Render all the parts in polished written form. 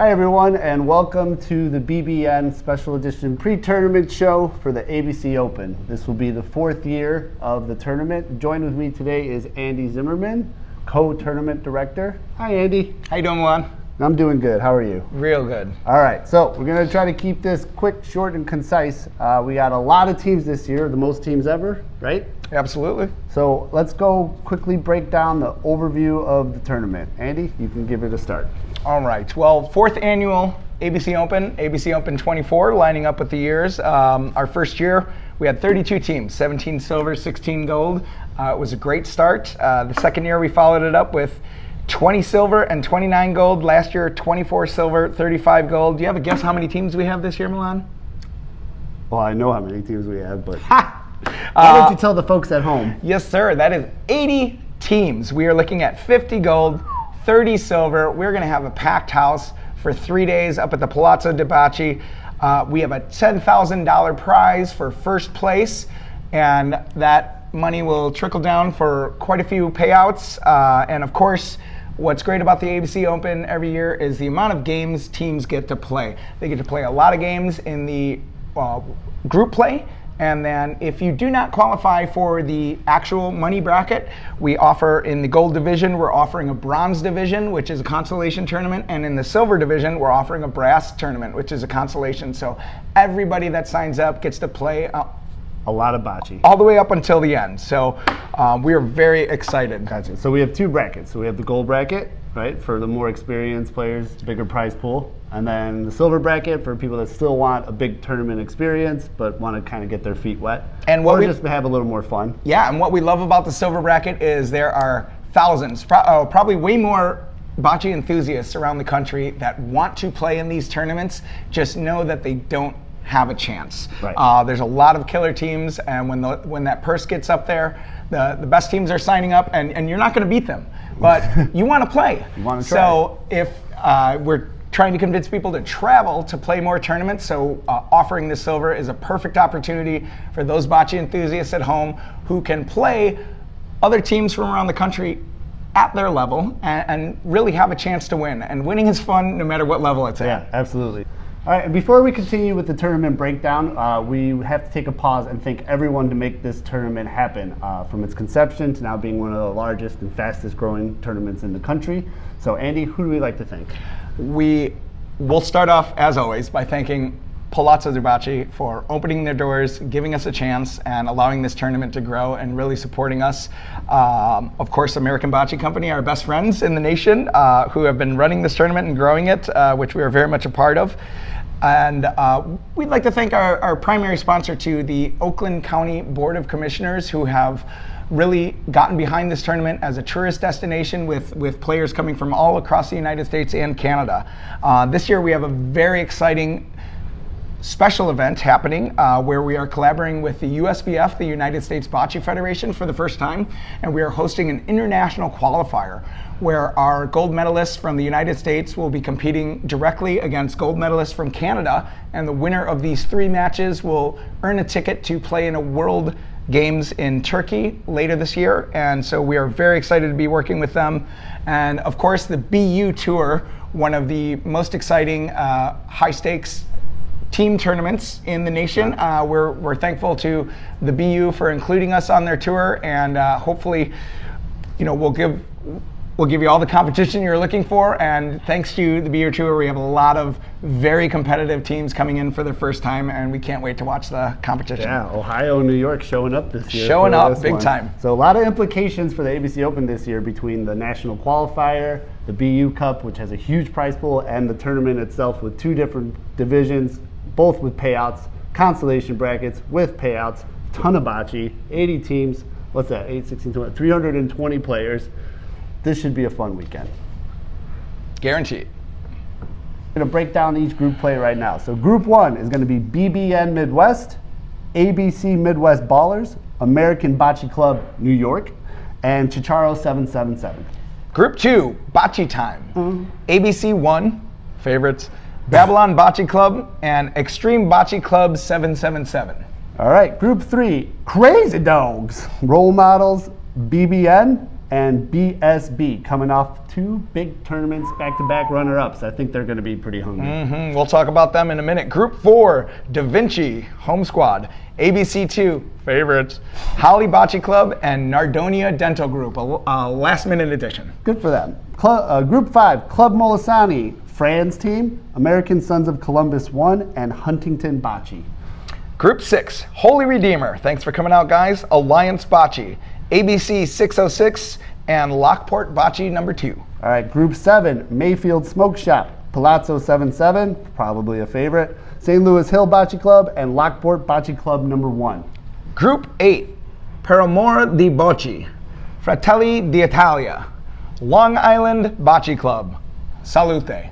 Hi everyone, and welcome to the BBN Special Edition pre-tournament show for the ABC Open. This will be the fourth year of the tournament. Joined with me today is Andy Zimmerman, co-tournament director. Hi Andy. How you doing, Juan? I'm doing good. How are you? Real good. All right, so we're going to try to keep this quick, short, and concise. We got a lot of teams this year, the most teams ever, right? Absolutely. So let's go quickly break down the overview of the tournament. Andy, you can give it a start. All right. Well, fourth annual ABC Open 24, lining up with the years. Our first year, we had 32 teams, 17 silver, 16 gold. It was a great start. The second year, we followed it up with 20 silver and 29 gold. Last year, 24 silver, 35 gold. Do you have a guess how many teams we have this year, Milan? Well, I know how many teams we have, but why don't you tell the folks at home? Yes, sir. That is 80 teams. We are looking at 50 gold, 30 silver. We're going to have a packed house for 3 days up at the Palazzo de Bocce. We have a $10,000 prize for first place, and that money will trickle down for quite a few payouts. And of course, what's great about the ABC Open every year is the amount of games teams get to play. They get to play a lot of games in the group play. And then if you do not qualify for the actual money bracket, we offer in the gold division, we're offering a bronze division, which is a consolation tournament. And in the silver division, we're offering a brass tournament, which is a consolation. So everybody that signs up gets to play a lot of bocce. All the way up until the end. So we are very excited. Gotcha. So we have two brackets. So we have the gold bracket, right, for the more experienced players, bigger prize pool. And then the silver bracket for people that still want a big tournament experience but want to kind of get their feet wet. And what or just have a little more fun. Yeah, and what we love about the silver bracket is there are thousands, probably way more bocce enthusiasts around the country that want to play in these tournaments, just know that they don't have a chance. Right. There's a lot of killer teams, and when that purse gets up there, the best teams are signing up, and you're not going to beat them, but you want to play. You want to try. So if we're trying to convince people to travel to play more tournaments, so offering the silver is a perfect opportunity for those bocce enthusiasts at home who can play other teams from around the country at their level and really have a chance to win. And winning is fun no matter what level it's at. Yeah, absolutely. All right, and before we continue with the tournament breakdown, we have to take a pause and thank everyone to make this tournament happen, from its conception to now being one of the largest and fastest growing tournaments in the country. So Andy, who do we like to thank? We will start off, as always, by thanking Palazzo de Bocce for opening their doors, giving us a chance, and allowing this tournament to grow and really supporting us. Of course, American Bocce Company, our best friends in the nation, who have been running this tournament and growing it, which we are very much a part of. And we'd like to thank our primary sponsor, to the Oakland County Board of Commissioners, who have really gotten behind this tournament as a tourist destination with players coming from all across the United States and Canada. This year we have a very exciting special event happening where we are collaborating with the USBF, the United States Bocce Federation, for the first time, and we are hosting an international qualifier where our gold medalists from the United States will be competing directly against gold medalists from Canada, and the winner of these 3 matches will earn a ticket to play in a World Games in Turkey later this year. And so we are very excited to be working with them. And of course, the BU Tour, one of the most exciting high stakes team tournaments in the nation. We're thankful to the BU for including us on their tour, and hopefully, we'll give you all the competition you're looking for. And thanks to the BU Tour, we have a lot of very competitive teams coming in for their first time, and we can't wait to watch the competition. Yeah, Ohio and New York showing up this year. Showing up big time. So a lot of implications for the ABC Open this year between the national qualifier, the BU Cup, which has a huge prize pool, and the tournament itself with 2 different divisions, both with payouts, consolation brackets with payouts, ton of bocce, 80 teams. What's that? 8, 16, 20, 320 players. This should be a fun weekend. Guaranteed. I'm going to break down each group play right now. So Group 1 is going to be BBN Midwest, ABC Midwest Ballers, American Bocce Club New York, and Chicharo 777. Group 2, Bocce Time. ABC 1, favorites, Babylon Bocce Club, and Extreme Bocce Club 777. All right, Group 3, Crazy Dogs, Role Models, BBN, and BSB, coming off 2 big tournaments, back-to-back runner-ups. I think they're going to be pretty hungry. We'll talk about them in a minute. Group 4, Da Vinci, home squad. ABC2, favorites, Holly Bocce Club, and Nardonia Dental Group, a last-minute addition. Good for them. Group 5, Club Molisani, Fran's team, American Sons of Columbus 1, and Huntington Bocce. Group 6, Holy Redeemer, thanks for coming out, guys, Alliance Bocce, ABC 606, and Lockport Bocce number 2. All right, Group 7, Mayfield Smoke Shop, Palazzo 77, probably a favorite, St. Louis Hill Bocce Club, and Lockport Bocce Club number 1. Group 8, Per Amor di Bocce, Fratelli d'Italia, Long Island Bocce Club, Salute.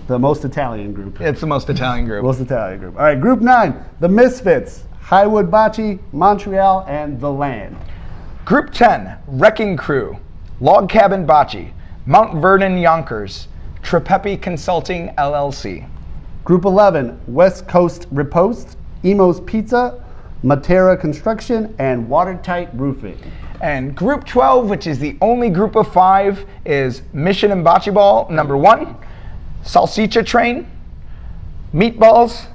The most Italian group. It's the most Italian group. Most Italian group. All right, Group 9, The Misfits, Highwood Bocce, Montreal, and The Land. Group 10, Wrecking Crew, Log Cabin Bocce, Mount Vernon Yonkers, Trepepi Consulting LLC. Group 11, West Coast Riposte, Emo's Pizza, Matera Construction, and Watertight Roofing. And Group 12, which is the only group of 5, is Mission and Bocce Ball number 1, Salsicha Train, Meatballs,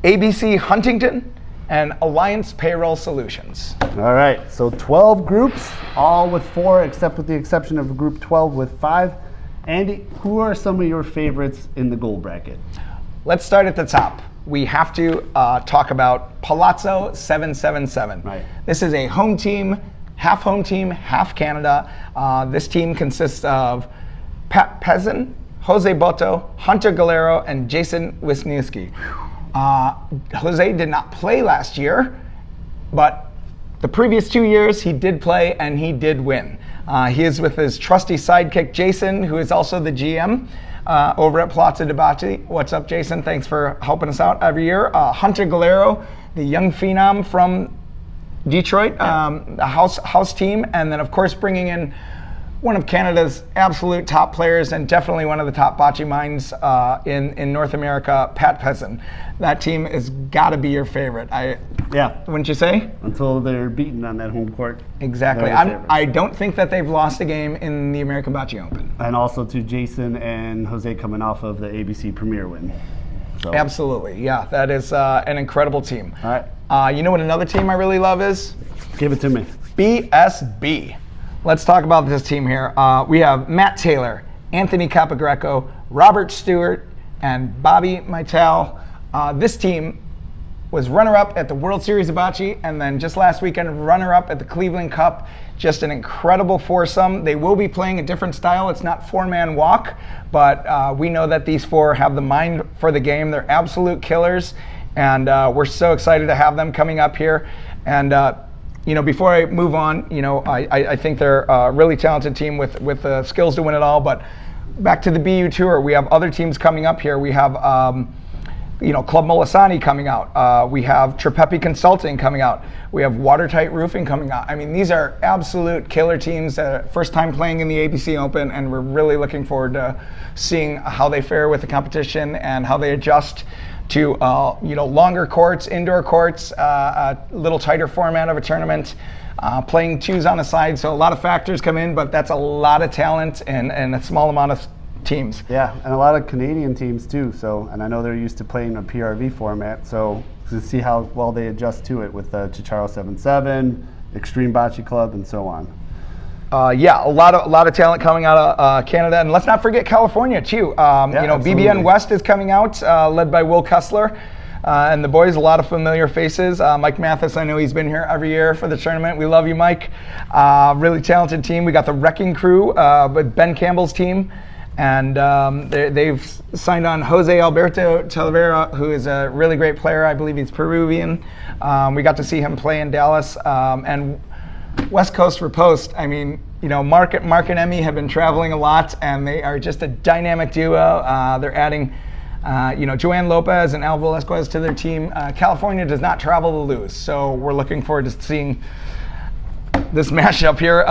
ABC Huntington, and Alliance Payroll Solutions. All right, so 12 groups, all with 4, except with the exception of Group 12 with 5. Andy, who are some of your favorites in the gold bracket? Let's start at the top. We have to talk about Palazzo 777. Right. This is a home team, half Canada. This team consists of Pat Pezin, Jose Boto, Hunter Galero, and Jason Wisniewski. Jose did not play last year, but the previous 2 years he did play and he did win. He is with his trusty sidekick Jason, who is also the GM over at Palazzo di Bocce. What's up, Jason? Thanks for helping us out every year. Hunter Galero, the young phenom from Detroit, the house team, and then of course bringing in one of Canada's absolute top players and definitely one of the top bocce minds in North America, Pat Pezin. That team has got to be your favorite. Yeah. Wouldn't you say? Until they're beaten on that home court. Exactly. I don't think that they've lost a game in the American Bocce Open. And also to Jason and Jose coming off of the ABC Premier win. So. Absolutely. Yeah, that is an incredible team. All right. You know what another team I really love is? Give it to me. BSB. Let's talk about this team here. We have Matt Taylor, Anthony Capagreco, Robert Stewart, and Bobby Maitel. This team was runner-up at the World Series of Bocce, and then just last weekend, runner-up at the Cleveland Cup. Just an incredible foursome. They will be playing a different style. It's not four-man walk, but we know that these 4 have the mind for the game. They're absolute killers, and we're so excited to have them coming up here. And before I move on, I think they're a really talented team with the skills to win it all. But back to the BU Tour, we have other teams coming up here. We have Club Molisani coming out. We have Trepepi Consulting coming out. We have Watertight Roofing coming out. I mean, these are absolute killer teams that are first time playing in the ABC Open, and we're really looking forward to seeing how they fare with the competition and how they adjust to longer courts, indoor courts, a little tighter format of a tournament, playing 2s on a side. So a lot of factors come in, but that's a lot of talent and a small amount of teams. Yeah, and a lot of Canadian teams too. So, and I know they're used to playing a PRV format. So to see how well they adjust to it with Chicharo 7-7, Extreme Bocce Club, and so on. A lot of talent coming out of Canada, and let's not forget California too. BBN West is coming out, led by Will Kessler, and the boys. A lot of familiar faces. Mike Mathis, I know he's been here every year for the tournament. We love you, Mike. Really talented team. We got the Wrecking Crew with Ben Campbell's team, and they've signed on Jose Alberto Talavera, who is a really great player. I believe he's Peruvian. We got to see him play in Dallas, and West Coast Riposte, I mean, Mark and Emmy have been traveling a lot, and they are just a dynamic duo. They're adding, Joanne Lopez and Al Velasquez to their team. California does not travel to lose, so we're looking forward to seeing this mashup here.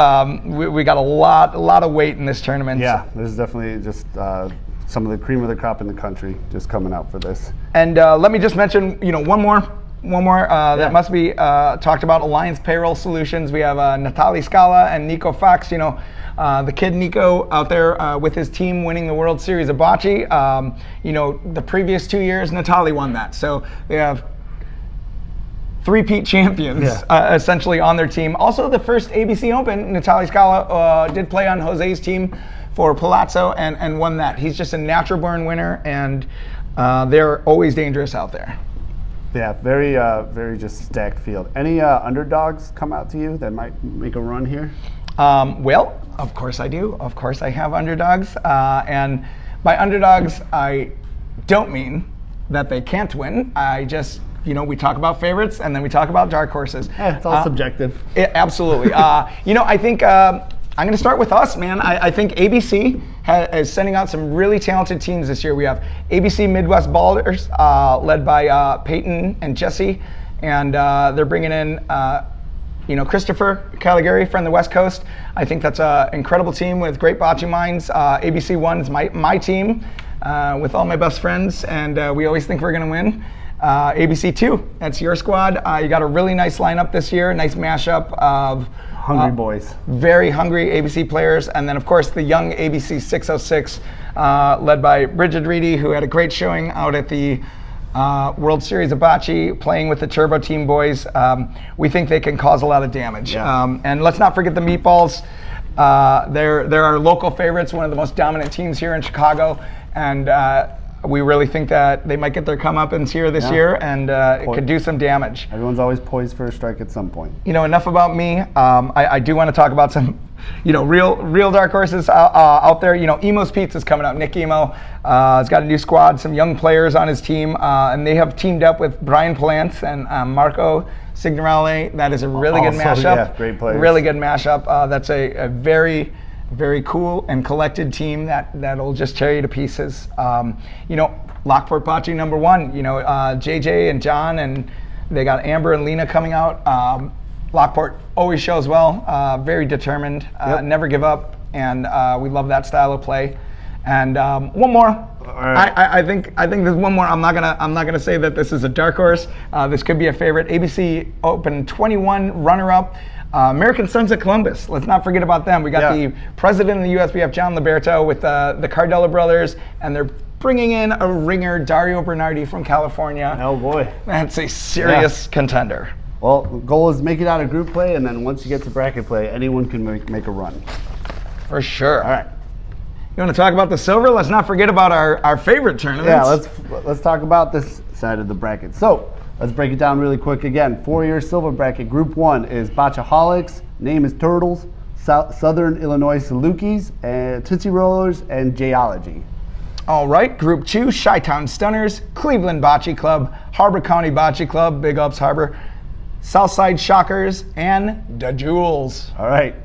We got a lot of weight in this tournament. Yeah, this is definitely just some of the cream of the crop in the country just coming out for this. And let me just mention, one more one more that must be talked about. Alliance Payroll Solutions. We have Natalie Scala and Nico Fox. You know, the kid Nico out there with his team winning the World Series of Bocce. You know, the previous 2 years, Natalie won that. So they have three-peat champions essentially on their team. Also, the first ABC Open, Natalie Scala did play on Jose's team for Palazzo and won that. He's just a natural-born winner, and they're always dangerous out there. Yeah, very just stacked field. Any underdogs come out to you that might make a run here? Well, of course I do. Of course I have underdogs. And by underdogs, I don't mean that they can't win. I just, you know, we talk about favorites and then we talk about dark horses. Yeah, it's all subjective. Absolutely. You know, I think I'm going to start with us, man. I think ABC is sending out some really talented teams this year. We have ABC Midwest Ballers, led by Peyton and Jesse, and they're bringing in, you know, Christopher Caligari from the West Coast. I think that's an incredible team with great bocce minds. ABC 1 is my team with all my best friends, and we always think we're going to win. ABC 2, that's your squad. You got a really nice lineup this year, nice mashup of hungry boys. Very hungry ABC players. And then, of course, the young ABC 606, led by Bridget Reedy, who had a great showing out at the World Series of Bocce, playing with the Turbo Team boys. We think they can cause a lot of damage. Yeah. And let's not forget the Meatballs. They're our local favorites, one of the most dominant teams here in Chicago. And we really think that they might get their comeuppance here this year, and it could do some damage. Everyone's always poised for a strike at some point. You know, enough about me. I do want to talk about some, you know, real dark horses out there. You know, Emo's Pizza's coming up. Nick Emo has got a new squad, some young players on his team, and they have teamed up with Brian Palance and Marco Signorelli. That is a really good mashup. Yeah, great players. Really good mashup. That's a very cool and collected team that'll just tear you to pieces. You know, Lockport Bocce #1, you know, JJ and John, and they got Amber and Lena coming out. Lockport always shows well, very determined, never give up, and we love that style of play. And one more. Right. I think there's one more. I'm not gonna say that this is a dark horse. This could be a favorite. ABC Open 21 runner-up. American Sons of Columbus. Let's not forget about them. We got the president of the USBF, John Liberto, with the Cardella brothers, and they're bringing in a ringer, Dario Bernardi from California. Oh boy, that's a serious contender. Well, the goal is make it out of group play, and then once you get to bracket play, anyone can make a run. For sure. All right. You want to talk about the silver? Let's not forget about our favorite tournaments. Yeah, let's talk about this side of the bracket. So let's break it down really quick again. 4-year silver bracket. Group 1 is Botchaholics, Name is Turtles, Southern Illinois Salukis, and Tootsie Rollers, and Jayology. All right, Group 2, Chi-Town Stunners, Cleveland Bocce Club, Harbor County Bocce Club, Big Ups Harbor, Southside Shockers, and the Jewels. All right.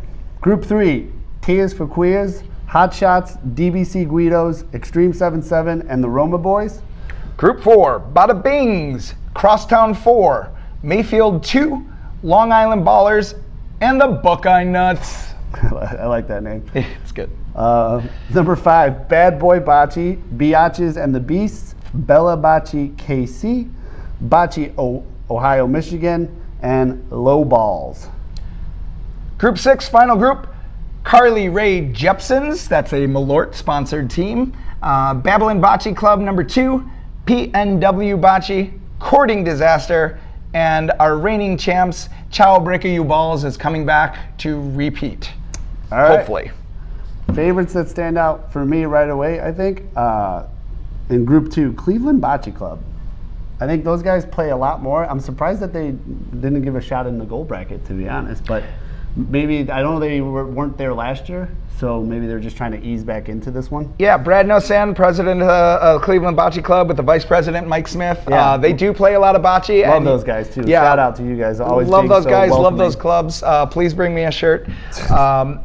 Group 3, Tears for Queers, Hot Shots, DBC Guidos, Extreme 77, and the Roma Boys. Group 4, Bada Bings, Crosstown 4, Mayfield 2, Long Island Ballers, and the Buckeye Nuts. I like that name. It's good. Number 5, Bad Boy Bocce, Biatches and the Beasts, Bella Bocce KC, Bocce Ohio, Michigan, and Low Balls. Group 6, final group, Carly Ray Jepsons, that's a Malort-sponsored team, Babylon Bocce Club #2, PNW Bocce, Courting Disaster, and our reigning champs, Ciao Bricka You Balls, is coming back to repeat. All right. Hopefully. Favorites that stand out for me right away, I think, in Group 2, Cleveland Bocce Club. I think those guys play a lot more. I'm surprised that they didn't give a shot in the gold bracket, to be honest, but maybe, I know they weren't there last year, so maybe they're just trying to ease back into this one. Yeah, Brad Nosan, president of Cleveland Bocce Club, with the vice president, Mike Smith. Yeah. They do play a lot of bocce. Love those guys, too. Yeah, shout out to you guys. Always love those guys, welcoming. love those clubs. Please bring me a shirt.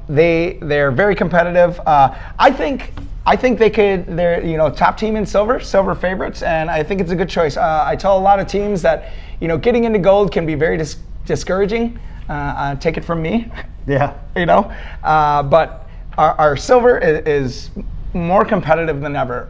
They're very competitive. I think they could. They're, you know, top team in silver favorites, and I think it's a good choice. I tell a lot of teams that, you know, getting into gold can be very discouraging. Take it from me. Yeah. You know, but our silver is more competitive than ever.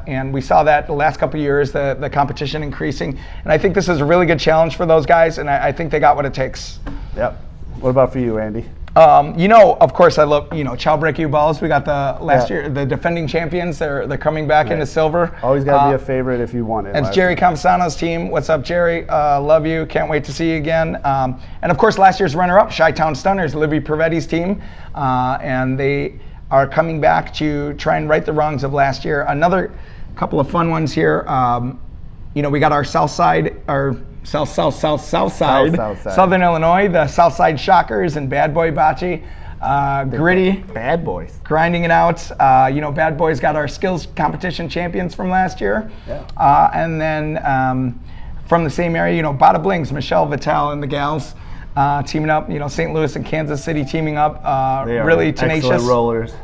And we saw that the last couple of years, the competition increasing. And I think this is a really good challenge for those guys, and I think they got what it takes. Yep. What about for you, Andy? Of course, I love, Chow Break Balls. We got the last year, the defending champions. They're coming back into silver. Always got to be a favorite if you want it. It's Jerry Campesano's team. What's up, Jerry? Love you. Can't wait to see you again. And of course, last year's runner-up, Chi-Town Stunners, Libby Privetti's team. And they are coming back to try and right the wrongs of last year. Another couple of fun ones here. We got our South Side, South Side, Southern Illinois, the South Side Shockers and Bad Boy Bocce. Gritty. Bad Boys. Grinding it out. Bad Boys got our skills competition champions from last year. Yeah. And then from the same area, Bada Blings, Michelle Vitale and the gals teaming up. St. Louis and Kansas City teaming up. They are really tenacious. Excellent rollers.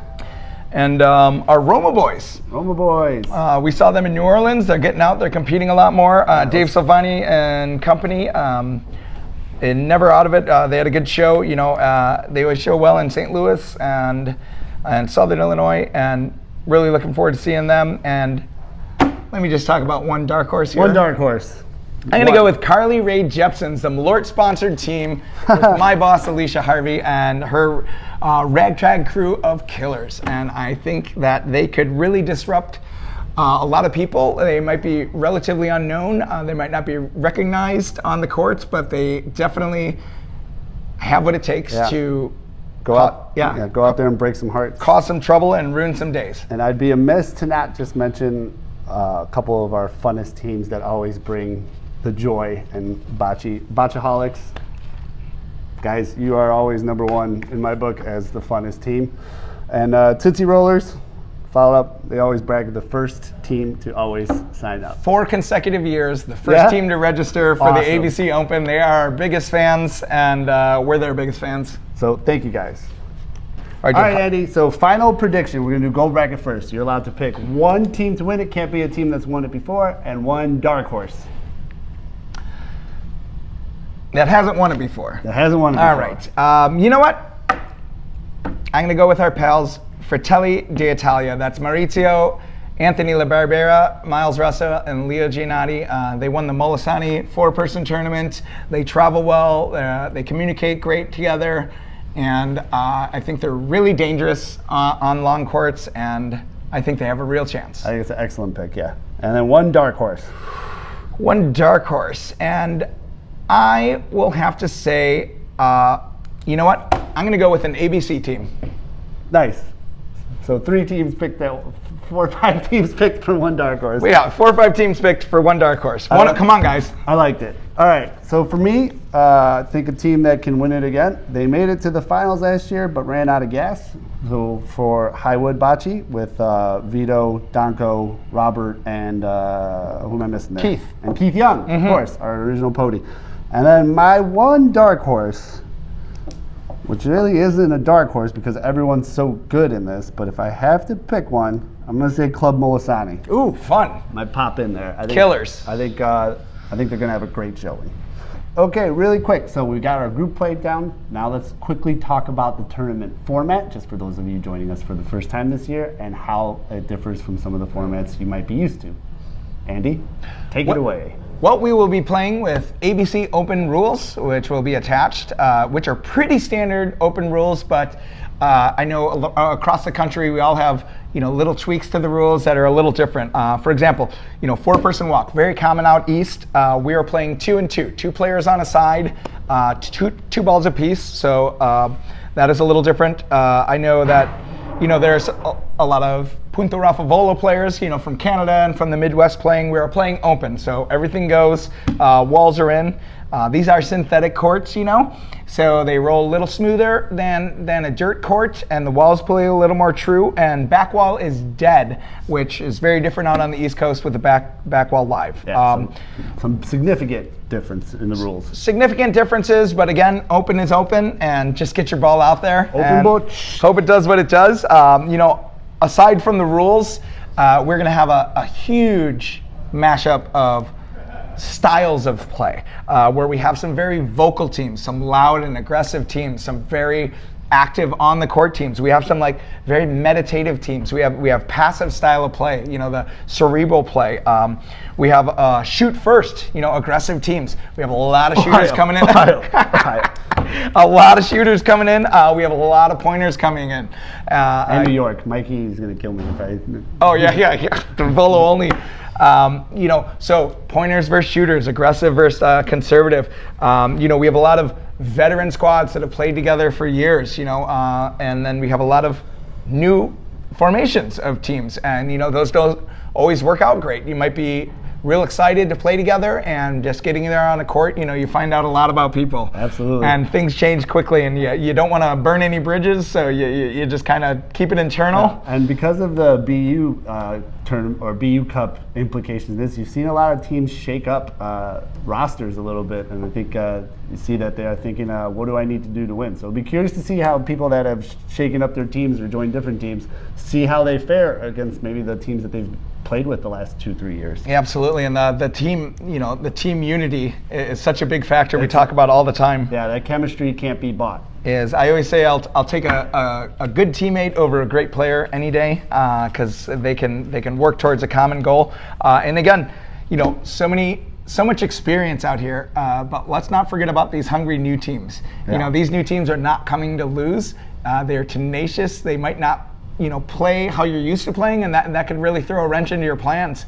And our Roma Boys. Roma Boys. We saw them in New Orleans. They're getting out. They're competing a lot more. Dave Silvani and company. And never out of it. They had a good show. They always show well in St. Louis and Southern Illinois. And really looking forward to seeing them. And let me just talk about one dark horse here. One dark horse. I'm going to go with Carly Rae Jepsen's, the Malort-sponsored team with my boss, Alicia Harvey, and her ragtag crew of killers. And I think that they could really disrupt a lot of people. They might be relatively unknown. They might not be recognized on the courts, but they definitely have what it takes to go out there and break some hearts. Cause some trouble and ruin some days. And I'd be amiss to not just mention a couple of our funnest teams that always bring the joy and Bocceaholics. Guys, you are always number one in my book as the funnest team. And Tootsie Rollers, followed up, they always brag of the first team to always sign up. 4 consecutive years, the first team to register for the ABC Open. They are our biggest fans, and we're their biggest fans. So thank you, guys. All right, Andy, so final prediction. We're going to do gold bracket first. You're allowed to pick one team to win it. Can't be a team that's won it before, and one dark horse. That hasn't won it before. That hasn't won it before. All right. You know what? I'm going to go with our pals, Fratelli d'Italia. That's Maurizio, Anthony LaBarbera, Miles Russa, and Leo Giannotti. They won the Molisani 4-person tournament. They travel well. They communicate great together. And I think they're really dangerous on long courts, and I think they have a real chance. I think it's an excellent pick, yeah. And then one dark horse. One dark horse. And I will have to say, you know what? I'm going to go with an ABC team. Nice. So 3 teams picked that. 4 or 5 teams picked for one dark horse. Yeah, 4 or 5 teams picked for one dark horse. Come on, guys. I liked it. All right. So for me, I think a team that can win it again. They made it to the finals last year, but ran out of gas. So for Highwood Bocce with Vito, Donko, Robert, and who am I missing there? Keith. And Keith Young, of course, our original pody. And then my one dark horse, which really isn't a dark horse because everyone's so good in this, but if I have to pick one, I'm going to say Club Molisani. Ooh, fun. Might pop in there. Killers. I think they're going to have a great showing. Okay, really quick. So we got our group play down. Now let's quickly talk about the tournament format, just for those of you joining us for the first time this year, and how it differs from some of the formats you might be used to. Andy, take it away. Well, we will be playing with ABC Open rules, which will be attached, which are pretty standard open rules, but I know across the country we all have little tweaks to the rules that are a little different. For example, 4-person walk, very common out east. We are playing 2 and 2, 2 players on a side, two balls apiece. So that is a little different. I know that there's a lot of Punto Raffavolo players, from Canada and from the Midwest playing. We are playing open, so everything goes. Walls are in. These are synthetic courts, so they roll a little smoother than a dirt court, and the walls play a little more true. And back wall is dead, which is very different out on the East Coast with the back wall live. Yeah, some significant difference in the rules. Significant differences, but again, open is open, and just get your ball out there. Open butch. Hope it does what it does. Aside from the rules, we're going to have a huge mashup of styles of play, where we have some very vocal teams, some loud and aggressive teams, some very active on the court teams. We have some like very meditative teams. We have passive style of play, the cerebral play. We have shoot first, aggressive teams. We have a lot of shooters coming in. A lot of shooters coming in. We have a lot of pointers coming in. And New York, Mikey is gonna kill me if I. Oh yeah. The Volo only. So pointers versus shooters, aggressive versus conservative. We have a lot of veteran squads that have played together for years, and then we have a lot of new formations of teams, and those don't always work out great. You might be real excited to play together, and just getting there on a court, you find out a lot about people. Absolutely. And things change quickly, and you don't want to burn any bridges, so you just kind of keep it internal. And because of the BU tournament or BU Cup implications of this, you've seen a lot of teams shake up rosters a little bit, and I think you see that they are thinking, what do I need to do to win? So I'll be curious to see how people that have shaken up their teams or joined different teams, see how they fare against maybe the teams that they've played with the last 2-3 years. Yeah, absolutely, and the team, the team unity is such a big factor we talk about all the time. Yeah, that chemistry can't be bought. I always say I'll take a good teammate over a great player any day, because they can work towards a common goal. And again, so much experience out here, but let's not forget about these hungry new teams. Yeah. These new teams are not coming to lose. They're tenacious. They might not play how you're used to playing, and that could really throw a wrench into your plans.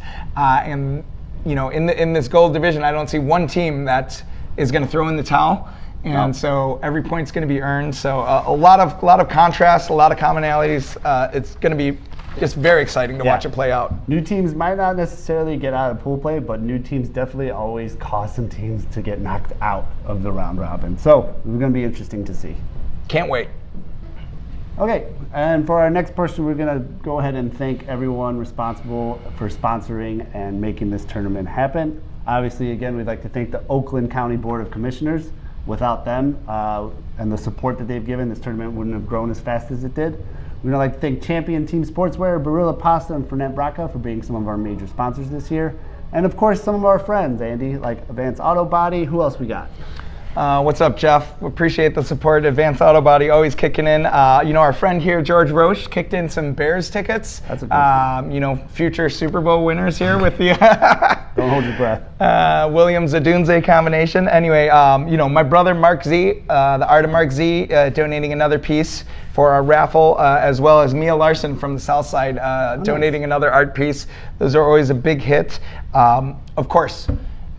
In this gold division, I don't see one team that is going to throw in the towel. And so every point's going to be earned. So a lot of contrast, a lot of commonalities. It's going to be just very exciting to watch it play out. New teams might not necessarily get out of pool play, but new teams definitely always cause some teams to get knocked out of the round robin. So it's going to be interesting to see. Can't wait. Okay, and for our next person, we're going to go ahead and thank everyone responsible for sponsoring and making this tournament happen. Obviously, again, we'd like to thank the Oakland County Board of Commissioners. Without them and the support that they've given, this tournament wouldn't have grown as fast as it did. We'd like to thank Champion Team Sportswear, Barilla Pasta, and Fernet Braca for being some of our major sponsors this year. And of course, some of our friends, Andy, like Advance Auto Body. Who else we got? What's up, Jeff? We appreciate the support. Advanced Auto Body always kicking in. Our friend here, George Roche, kicked in some Bears tickets. That's a good future Super Bowl winners here with the Don't hold your breath. Williams-Adunze combination. Anyway, my brother Mark Z, the Art of Mark Z, donating another piece for our raffle, as well as Mia Larson from the South Side donating another art piece. Those are always a big hit. Of course,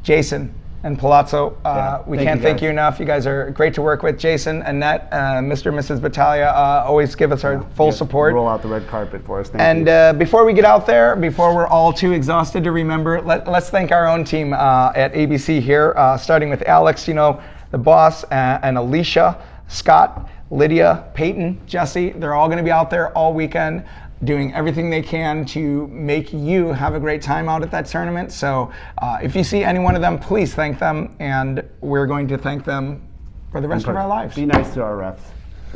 Jason and Palazzo, we can't thank you enough. You guys are great to work with. Jason, Annette, Mr. and Mrs. Battaglia always give us our full support. Roll out the red carpet for us. Thank you. And before we get out there, before we're all too exhausted to remember, let's thank our own team at ABC here, starting with Alex, the boss, and Alicia, Scott, Lydia, Peyton, Jesse. They're all going to be out there all weekend, doing everything they can to make you have a great time out at that tournament. So if you see any one of them, please thank them, and we're going to thank them for the rest of our lives. Be nice to our refs.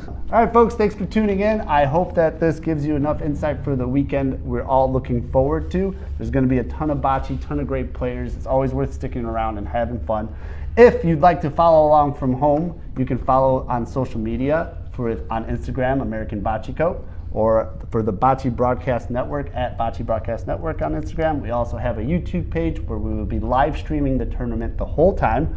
All right, folks, thanks for tuning in. I hope that this gives you enough insight for the weekend we're all looking forward to. There's going to be a ton of bocce, ton of great players. It's always worth sticking around and having fun. If you'd like to follow along from home, you can follow on social media on Instagram, American Bocce Co., or for the Bocce Broadcast Network at Bocce Broadcast Network on Instagram. We also have a YouTube page where we will be live streaming the tournament the whole time.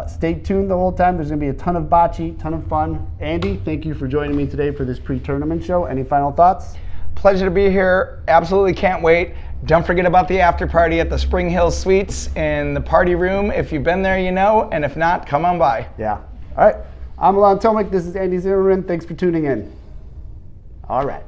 Stay tuned the whole time. There's going to be a ton of bocce, ton of fun. Andy, thank you for joining me today for this pre-tournament show. Any final thoughts? Pleasure to be here. Absolutely can't wait. Don't forget about the after party at the Spring Hill Suites in the party room. If you've been there, you know, and if not, come on by. Yeah. All right. I'm Alon Tomic. This is Andy Zimmerman. Thanks for tuning in. All right.